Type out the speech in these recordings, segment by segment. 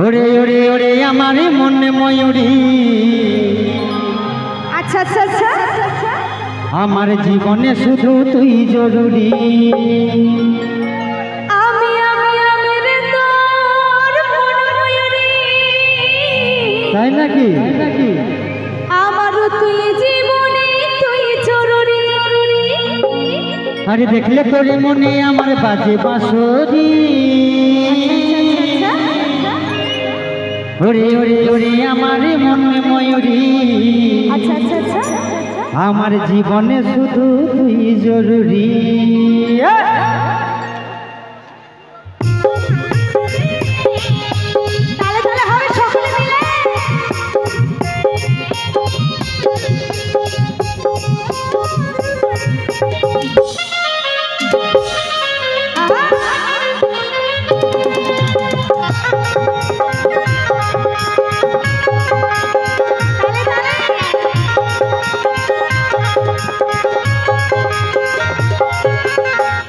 ওরে ওরে ওরে আমার মনে ময়ূরী। আচ্ছা আচ্ছা আচ্ছা আমার জীবনে শুধু তুই জরুরি। আমি আমি আমি রে তোর মন ময়ূরী। তাই নাকি? আমারও তুই জীবনে তুই জরুরি। আরে দেখলে তোরে মনে আমার বাজে বাঁশরি। ওরে ওরে ওরে আমার মনে ময়ূরী। আচ্ছা আচ্ছা আচ্ছা আমার জীবনে শুধু তুই জরুরি। তালে তালে হবে সকলে মিলে।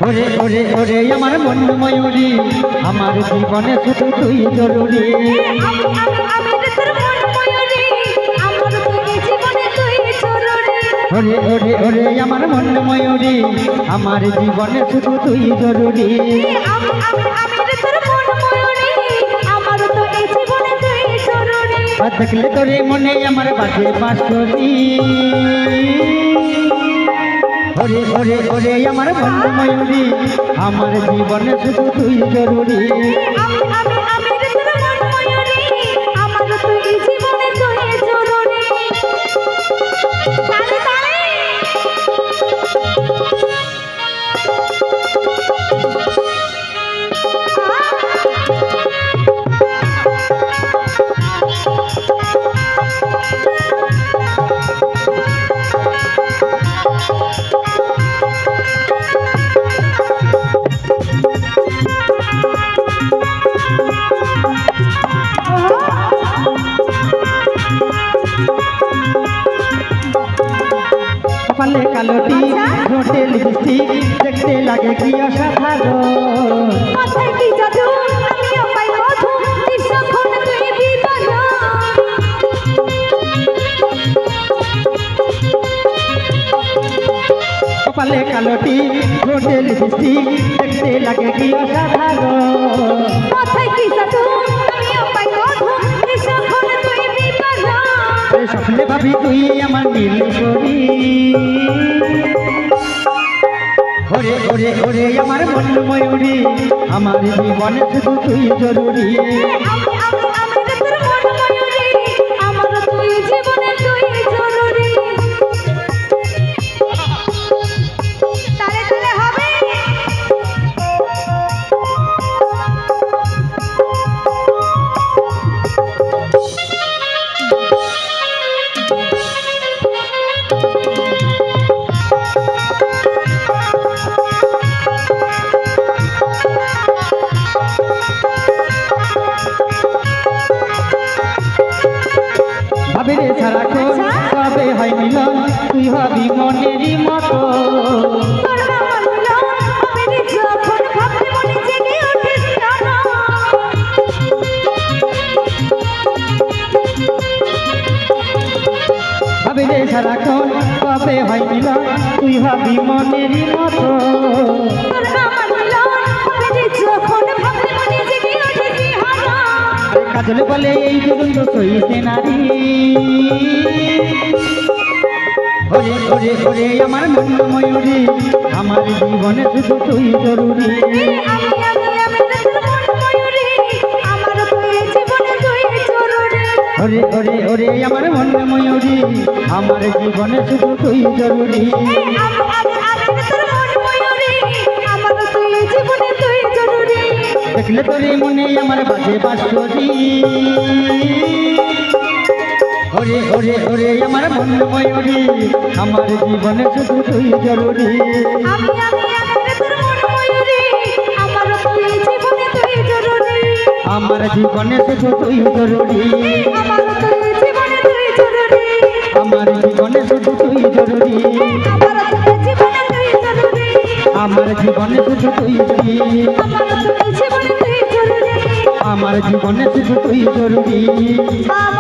ওরে ওরে ওরে আমার মন ময়ূরী। আমার জীবনে শুধু তুই জরুরি। ওরে ওরে ওরে আমার মন ময়ূরী। আমার জীবনে শুধু তুই জরুরি। দেখলে তোরে মনে আমার বাজে বাঁশরি। ওরে ওরে ওরে আমার মন ময়ূরী। আমার জীবনে শুধু তুই জরুরি। কপালে কালোটি ঠোঁটে লিপস্টিক দেখতে লাগে কি অসাধারণ। মাথায় কি জাদু আমিও পাই মধু কিছুক্ষণ তুই বিবাদন। কপালে কালোটি ঠোঁটে লিপস্টিক দেখতে লাগে কি অসাধারণ। মাথায় কি জাদু আমিও পাই মধু কিছুক্ষণ তুই বিবাদন। স্বপ্নে ভাবি তুই আমার নীল করি। ওরে ওরে ওরে আমার মন ময়ূরী। আমার জীবনে শুধু তুই জরুরি। আমি রে তোর মন ময়ূরী। আমারও তুই জীবনে তুই জরুরি। তালে তালে হবে। ভাবিরে সারাক্ষণ কবে হয় মিলন তুই হবি মনেরই মতো। তোর আমার মিলন আমি যখন ভাবতে মনে জেগে ওঠে টানা। ভাবিরে সারাক্ষণ কবে হয় মিলন তুই হবি মনেরই মতো। তোর আমার মিলন আমি যখন ভাবতে মনে জেগে ওঠে দিহানা। কাজল বলে এই দুরন্ত সইতে নারী। ওরে ওরে ওরে আমার মন ময়ূরী। আমার জীবনে শুধু তুই জরুরি। আমি রে তোর মন ময়ূরী। আমারও তুই জীবনে তুই জরুরি। ওরে ওরে ওরে আমার মন ময়ূরী। আমার জীবনে শুধু তুই জরুরি। আমি রে তোর মন ময়ূরী। আমারও তুই জীবনে তুই জরুরি। দেখলে তোরে মনে আমার বাজে বাঁশরি। ওরে ওরে ওরে আমার মন ময়ূরী। আমার জীবনে শুধু তুই জরুরি। আমি রে তোর মন ময়ূরী। আমারও তুই জীবনে তুই জরুরি। আমার জীবনে শুধু তুই জরুরি। আমারও তুই জীবনে তুই জরুরি। আমার জীবনে শুধু তুই জরুরি। আমারও তুই জীবনে তুই জরুরি। আমার জীবনে শুধু তুই জরুরি। আমারও তুই জীবনে তুই জরুরি। আমার জীবনে শুধু তুই জরুরি। আমার